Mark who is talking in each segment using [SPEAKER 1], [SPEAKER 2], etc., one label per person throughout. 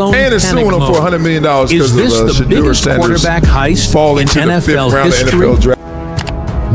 [SPEAKER 1] And it's suing him for $100 million
[SPEAKER 2] Is
[SPEAKER 1] because
[SPEAKER 2] this
[SPEAKER 1] of
[SPEAKER 2] the
[SPEAKER 1] Shedeur
[SPEAKER 2] biggest
[SPEAKER 1] Sanders
[SPEAKER 2] quarterback heist
[SPEAKER 1] falling
[SPEAKER 2] in
[SPEAKER 1] to the
[SPEAKER 2] NFL
[SPEAKER 1] fifth round of
[SPEAKER 2] history?
[SPEAKER 1] NFL draft.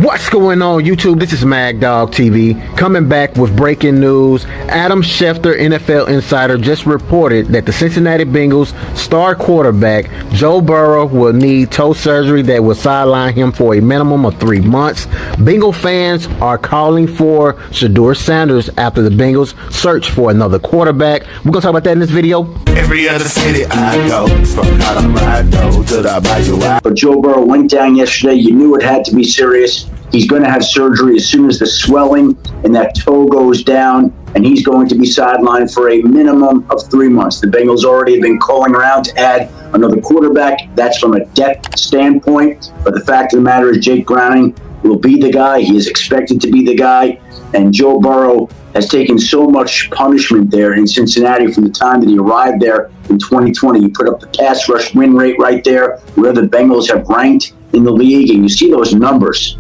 [SPEAKER 3] What's going on, YouTube? This is Mad Dog TV coming back with breaking news. Adam Schefter, NFL insider, just reported that the Cincinnati Bengals star quarterback Joe Burrow will need toe surgery that will sideline him for a minimum of 3 months. Bengal fans are calling for Shedeur Sanders after the Bengals search for another quarterback. We're going to talk about that in this video.
[SPEAKER 4] Every other city I go, from Colorado to the Bayou.
[SPEAKER 5] But Joe Burrow went down yesterday. You knew it had to be serious. He's going to have surgery as soon as the swelling in that toe goes down, and he's going to be sidelined for a minimum of 3 months. The Bengals already have been calling around to add another quarterback. That's from a depth standpoint. But the fact of the matter is Jake Browning will be the guy. He is expected to be the guy. And Joe Burrow has taken so much punishment there in Cincinnati from the time that he arrived there in 2020. He put up the pass rush win rate right there, where the Bengals have ranked in the league. And you see those numbers.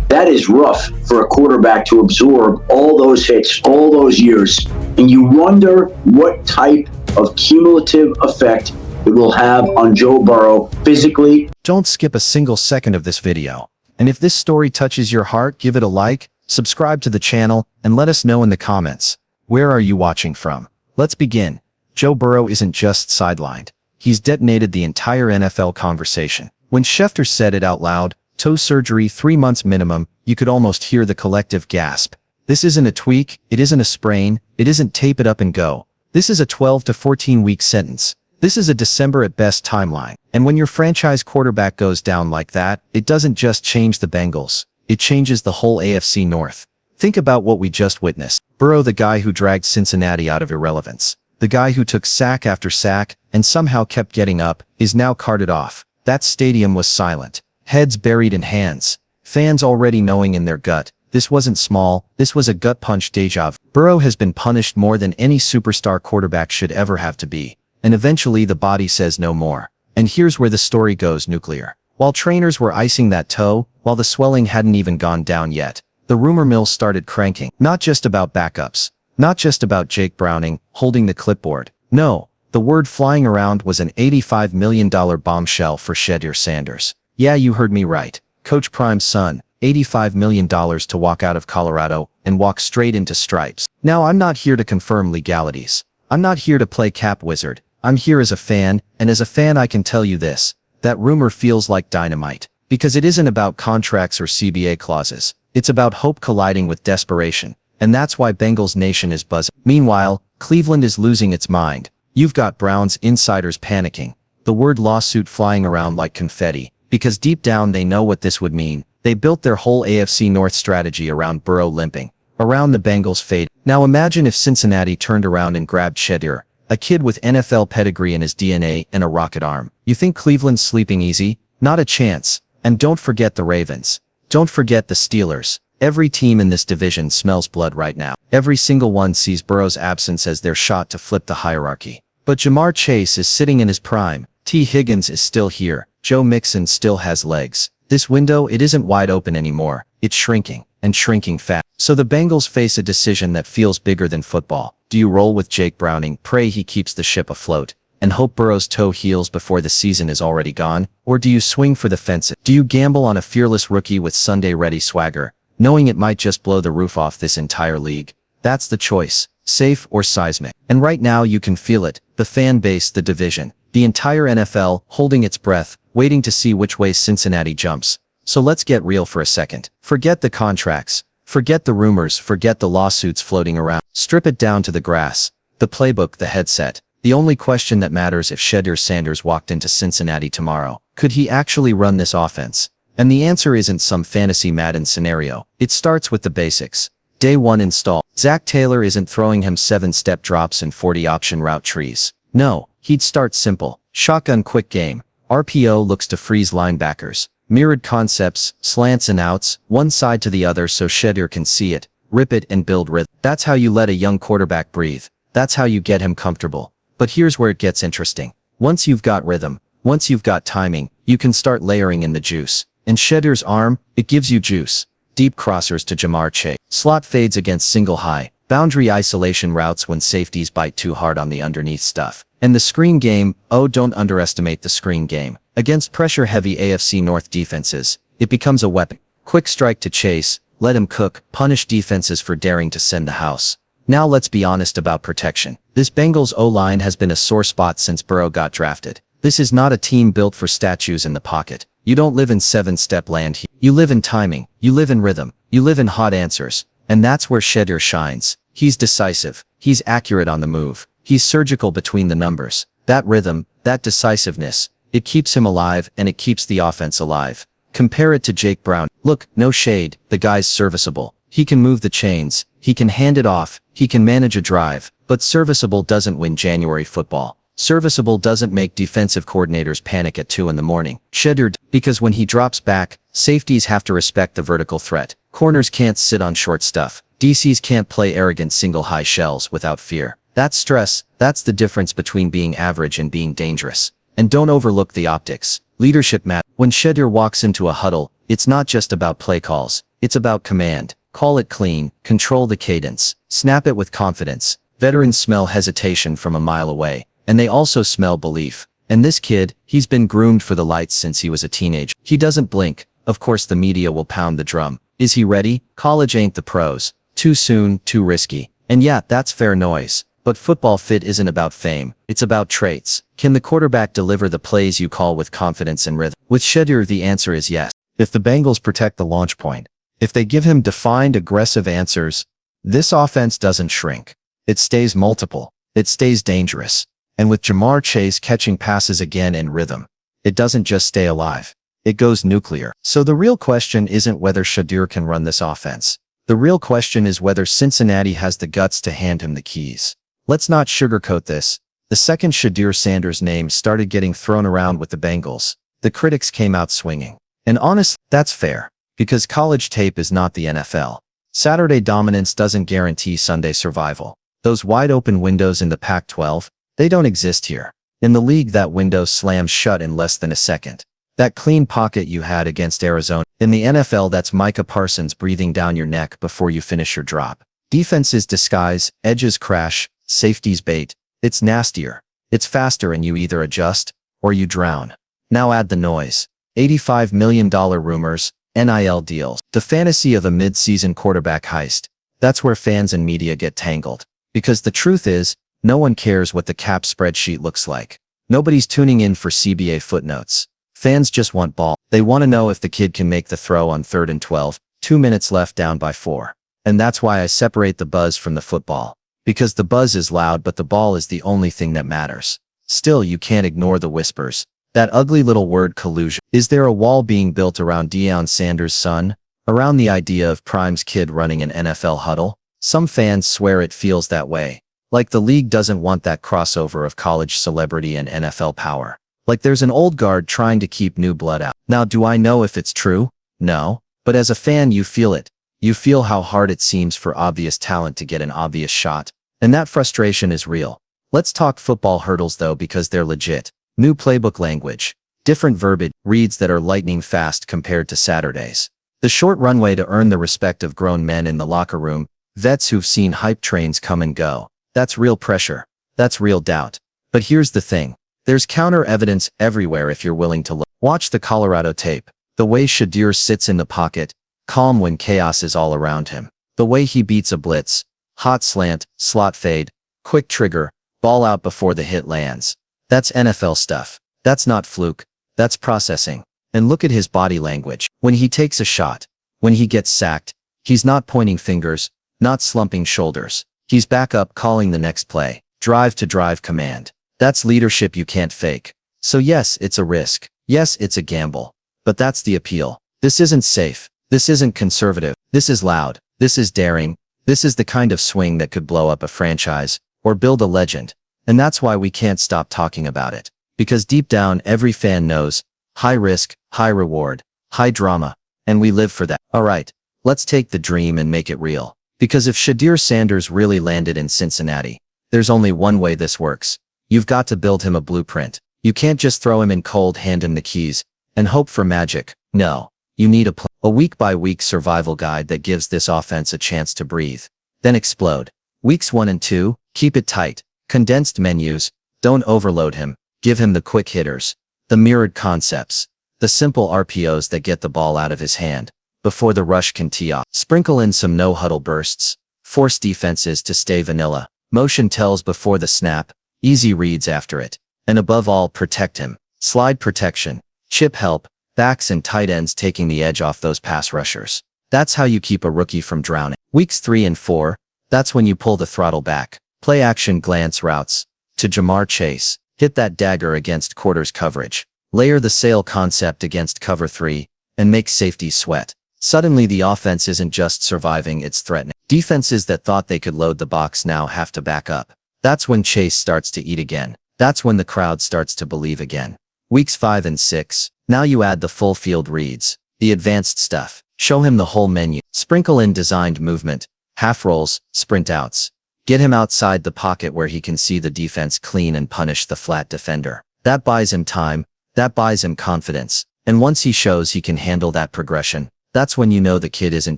[SPEAKER 5] That is rough for a quarterback to absorb all those hits, all those years. And you wonder what type of cumulative effect it will have on Joe Burrow physically.
[SPEAKER 6] Don't skip a single second of this video. And if this story touches your heart, give it a like, subscribe to the channel, and let us know in the comments. Where are you watching from? Let's begin. Joe Burrow isn't just sidelined. He's detonated the entire NFL conversation. When Schefter said it out loud, toe surgery 3 months minimum, you could almost hear the collective gasp. This isn't a tweak, it isn't a sprain, it isn't tape it up and go. This is a 12 to 14 week sentence. This is a December at best timeline. And when your franchise quarterback goes down like that, it doesn't just change the Bengals, it changes the whole AFC North. Think about what we just witnessed. Burrow, the guy who dragged Cincinnati out of irrelevance, the guy who took sack after sack and somehow kept getting up, is now carted off. That stadium was silent. Heads buried in hands. Fans already knowing in their gut, this wasn't small, this was a gut punch deja vu. Burrow has been punished more than any superstar quarterback should ever have to be. And eventually the body says no more. And here's where the story goes nuclear. While trainers were icing that toe, while the swelling hadn't even gone down yet, the rumor mill started cranking. Not just about backups. Not just about Jake Browning holding the clipboard. No, the word flying around was an $85 million bombshell for Shedeur Sanders. Yeah, you heard me right. Coach Prime's son, $85 million to walk out of Colorado and walk straight into stripes. Now, I'm not here to confirm legalities. I'm not here to play cap wizard. I'm here as a fan, and as a fan I can tell you this. That rumor feels like dynamite. Because it isn't about contracts or CBA clauses. It's about hope colliding with desperation. And that's why Bengals Nation is buzzing. Meanwhile, Cleveland is losing its mind. You've got Browns insiders panicking. The word lawsuit flying around like confetti. Because deep down they know what this would mean. They built their whole AFC North strategy around Burrow limping, around the Bengals fade. Now imagine if Cincinnati turned around and grabbed Shedeur, a kid with NFL pedigree in his DNA and a rocket arm. You think Cleveland's sleeping easy? Not a chance. And don't forget the Ravens. Don't forget the Steelers. Every team in this division smells blood right now. Every single one sees Burrow's absence as their shot to flip the hierarchy. But Jamar Chase is sitting in his prime. T. Higgins is still here. Joe Mixon still has legs. This window, it isn't wide open anymore. It's shrinking, and shrinking fast. So the Bengals face a decision that feels bigger than football. Do you roll with Jake Browning, pray he keeps the ship afloat, and hope Burrow's toe heals before the season is already gone? Or do you swing for the fences? Do you gamble on a fearless rookie with Sunday-ready swagger, knowing it might just blow the roof off this entire league? That's the choice, safe or seismic. And right now you can feel it, the fan base, the division. The entire NFL holding its breath, waiting to see which way Cincinnati jumps. So let's get real for a second. Forget the contracts. Forget the rumors. Forget the lawsuits floating around. Strip it down to the grass, the playbook, the headset. The only question that matters: if Shedeur Sanders walked into Cincinnati tomorrow, could he actually run this offense? And the answer isn't some fantasy Madden scenario. It starts with the basics. Day one install. Zac Taylor isn't throwing him 7-step drops and 40 option route trees. No. He'd start simple. Shotgun quick game. RPO looks to freeze linebackers. Mirrored concepts, slants and outs, one side to the other so Shedeur can see it, rip it and build rhythm. That's how you let a young quarterback breathe. That's how you get him comfortable. But here's where it gets interesting. Once you've got rhythm, once you've got timing, you can start layering in the juice. And Shedeur's arm, it gives you juice. Deep crossers to Jamar Chase. Slot fades against single high. Boundary isolation routes when safeties bite too hard on the underneath stuff. And the screen game, oh, don't underestimate the screen game. Against pressure-heavy AFC North defenses, it becomes a weapon. Quick strike to chase, let him cook, punish defenses for daring to send the house. Now let's be honest about protection. This Bengals O-line has been a sore spot since Burrow got drafted. This is not a team built for statues in the pocket. You don't live in seven-step land here. You live in timing, you live in rhythm, you live in hot answers. And that's where Shedeur shines. He's decisive, he's accurate on the move, he's surgical between the numbers. That rhythm, that decisiveness, it keeps him alive and it keeps the offense alive. Compare it to Jake Brown. Look, no shade, the guy's serviceable. He can move the chains, he can hand it off, he can manage a drive, but serviceable doesn't win January football. Serviceable doesn't make defensive coordinators panic at 2 in the morning. Shedeur, because when he drops back, safeties have to respect the vertical threat. Corners can't sit on short stuff. DCs can't play arrogant single high shells without fear. That's stress, that's the difference between being average and being dangerous. And don't overlook the optics. Leadership matters. When Shedeur walks into a huddle, it's not just about play calls, it's about command. Call it clean, control the cadence, snap it with confidence. Veterans smell hesitation from a mile away, and they also smell belief. And this kid, he's been groomed for the lights since he was a teenager. He doesn't blink. Of course the media will pound the drum. Is he ready? College ain't the pros. Too soon, too risky. And yeah, that's fair noise. But football fit isn't about fame, it's about traits. Can the quarterback deliver the plays you call with confidence and rhythm? With Shedeur, the answer is yes. If the Bengals protect the launch point, if they give him defined, aggressive answers, this offense doesn't shrink. It stays multiple. It stays dangerous. And with Jamar Chase catching passes again in rhythm, it doesn't just stay alive. It goes nuclear. So the real question isn't whether Shedeur can run this offense. The real question is whether Cincinnati has the guts to hand him the keys. Let's not sugarcoat this. The second Shedeur Sanders name started getting thrown around with the Bengals, the critics came out swinging. And honestly, that's fair. Because college tape is not the NFL. Saturday dominance doesn't guarantee Sunday survival. Those wide open windows in the Pac-12, they don't exist here. In the league, that window slams shut in less than a second. That clean pocket you had against Arizona. In the NFL, that's Micah Parsons breathing down your neck before you finish your drop. Defenses disguise, edges crash, safeties bait. It's nastier. It's faster, and you either adjust or you drown. Now add the noise. $85 million rumors, NIL deals, the fantasy of a mid-season quarterback heist. That's where fans and media get tangled. Because the truth is, no one cares what the cap spreadsheet looks like. Nobody's tuning in for CBA footnotes. Fans just want ball. They want to know if the kid can make the throw on 3rd and 12, 2 minutes left down by 4. And that's why I separate the buzz from the football. Because the buzz is loud, but the ball is the only thing that matters. Still, you can't ignore the whispers. That ugly little word, collusion. Is there a wall being built around Deion Sanders' son? Around the idea of Prime's kid running an NFL huddle? Some fans swear it feels that way. Like the league doesn't want that crossover of college celebrity and NFL power. Like there's an old guard trying to keep new blood out. Now, do I know if it's true? No. But as a fan, you feel it. You feel how hard it seems for obvious talent to get an obvious shot. And that frustration is real. Let's talk football hurdles though, because they're legit. New playbook language. Different verbiage, reads that are lightning fast compared to Saturdays. The short runway to earn the respect of grown men in the locker room, vets who've seen hype trains come and go. That's real pressure. That's real doubt. But here's the thing. There's counter evidence everywhere if you're willing to look. Watch the Colorado tape. The way Shedeur sits in the pocket, calm when chaos is all around him. The way he beats a blitz, hot slant, slot fade, quick trigger, ball out before the hit lands. That's NFL stuff. That's not fluke. That's processing. And look at his body language. When he takes a shot, when he gets sacked, he's not pointing fingers, not slumping shoulders. He's back up calling the next play. Drive to drive command. That's leadership you can't fake. So yes, it's a risk. Yes, it's a gamble. But that's the appeal. This isn't safe. This isn't conservative. This is loud. This is daring. This is the kind of swing that could blow up a franchise or build a legend. And that's why we can't stop talking about it. Because deep down, every fan knows, high risk, high reward, high drama, and we live for that. All right, let's take the dream and make it real. Because if Shedeur Sanders really landed in Cincinnati, there's only one way this works. You've got to build him a blueprint. You can't just throw him in cold, hand him the keys, and hope for magic. No, you need a week-by-week survival guide that gives this offense a chance to breathe, then explode. Weeks 1 and 2, keep it tight. Condensed menus. Don't overload him. Give him the quick hitters. The mirrored concepts. The simple RPOs that get the ball out of his hand before the rush can tee off. Sprinkle in some no-huddle bursts. Force defenses to stay vanilla. Motion tells before the snap. Easy reads after it. And above all, protect him. Slide protection. Chip help. Backs and tight ends taking the edge off those pass rushers. That's how you keep a rookie from drowning. Weeks 3 and 4, that's when you pull the throttle back. Play action glance routes. To Jamar Chase. Hit that dagger against quarters coverage. Layer the sail concept against cover 3, and make safety sweat. Suddenly the offense isn't just surviving, it's threatening. Defenses that thought they could load the box now have to back up. That's when Chase starts to eat again. That's when the crowd starts to believe again. Weeks 5 and 6, now you add the full field reads. The advanced stuff. Show him the whole menu. Sprinkle in designed movement. Half rolls, sprint outs. Get him outside the pocket where he can see the defense clean and punish the flat defender. That buys him time. That buys him confidence. And once he shows he can handle that progression, that's when you know the kid isn't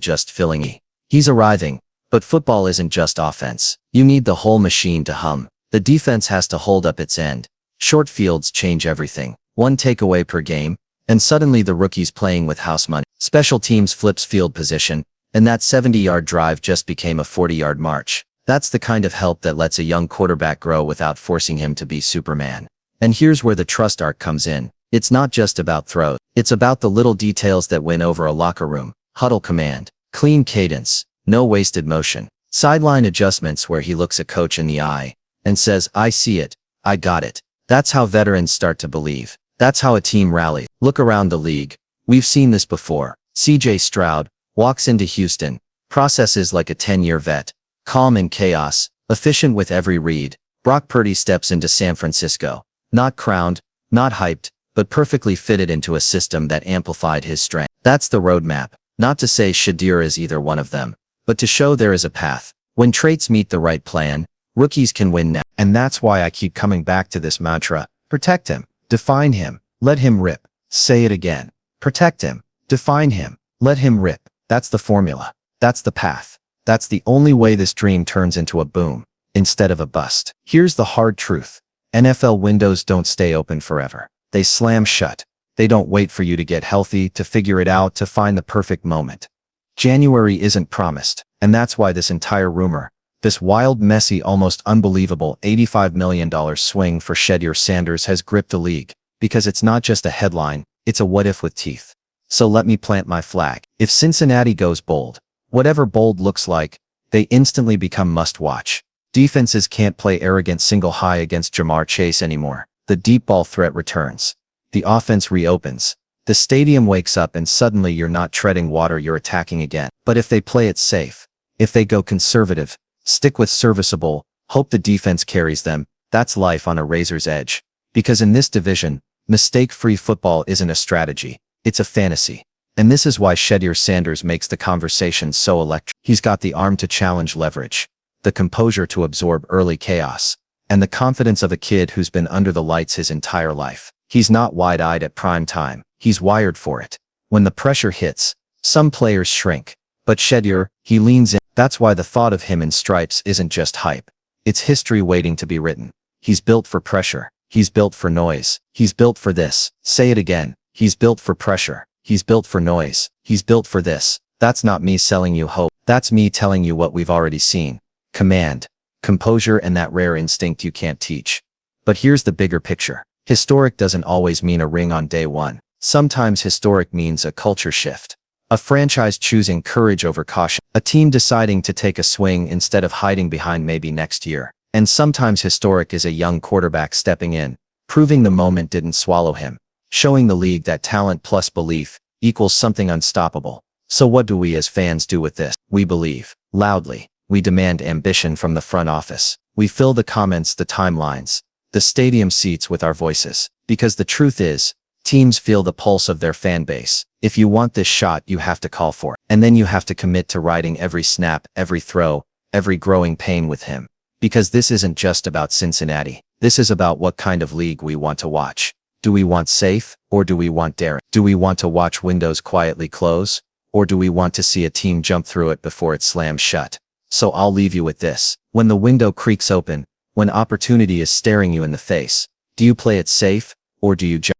[SPEAKER 6] just filling E. He's arriving. But football isn't just offense. You need the whole machine to hum. The defense has to hold up its end. Short fields change everything. One takeaway per game, and suddenly the rookie's playing with house money. Special teams flips field position, and that 70-yard drive just became a 40-yard march. That's the kind of help that lets a young quarterback grow without forcing him to be Superman. And here's where the trust arc comes in. It's not just about throws. It's about the little details that win over a locker room. Huddle command. Clean cadence. No wasted motion. Sideline adjustments where he looks a coach in the eye and says, I see it. I got it. That's how veterans start to believe. That's how a team rallies. Look around the league. We've seen this before. CJ Stroud walks into Houston, processes like a 10-year vet, calm in chaos, efficient with every read. Brock Purdy steps into San Francisco, not crowned, not hyped, but perfectly fitted into a system that amplified his strength. That's the roadmap. Not to say Shedeur is either one of them, but to show there is a path. When traits meet the right plan, rookies can win now. And that's why I keep coming back to this mantra. Protect him. Define him. Let him rip. Say it again. Protect him. Define him. Let him rip. That's the formula. That's the path. That's the only way this dream turns into a boom, instead of a bust. Here's the hard truth. NFL windows don't stay open forever. They slam shut. They don't wait for you to get healthy, to figure it out, to find the perfect moment. January isn't promised, and that's why this entire rumor, this wild, messy, almost unbelievable $85 million swing for Shedeur Sanders has gripped the league, because it's not just a headline, it's a what-if with teeth. So let me plant my flag. If Cincinnati goes bold, whatever bold looks like, they instantly become must-watch. Defenses can't play arrogant single high against Jamar Chase anymore. The deep ball threat returns. The offense reopens. The stadium wakes up and suddenly you're not treading water, you're attacking again. But if they play it safe, if they go conservative, stick with serviceable, hope the defense carries them, that's life on a razor's edge. Because in this division, mistake-free football isn't a strategy, it's a fantasy. And this is why Shedeur Sanders makes the conversation so electric. He's got the arm to challenge leverage, the composure to absorb early chaos, and the confidence of a kid who's been under the lights his entire life. He's not wide-eyed at prime time, he's wired for it. When the pressure hits, some players shrink. But Shedeur, he leans in. That's why the thought of him in stripes isn't just hype. It's history waiting to be written. He's built for pressure. He's built for noise. He's built for this. Say it again. He's built for pressure. He's built for noise. He's built for this. That's not me selling you hope. That's me telling you what we've already seen. Command, composure, and that rare instinct you can't teach. But here's the bigger picture. Historic doesn't always mean a ring on day one. Sometimes historic means a culture shift. A franchise choosing courage over caution. A team deciding to take a swing instead of hiding behind maybe next year. And sometimes historic is a young quarterback stepping in, proving the moment didn't swallow him, showing the league that talent plus belief equals something unstoppable. So what do we as fans do with this? We believe, loudly. We demand ambition from the front office. We fill the comments, the timelines, the stadium seats with our voices. Because the truth is, teams feel the pulse of their fan base. If you want this shot, you have to call for it. And then you have to commit to riding every snap, every throw, every growing pain with him. Because this isn't just about Cincinnati. This is about what kind of league we want to watch. Do we want safe, or do we want daring? Do we want to watch windows quietly close, or do we want to see a team jump through it before it slams shut? So I'll leave you with this. When the window creaks open, when opportunity is staring you in the face, do you play it safe, or do you jump?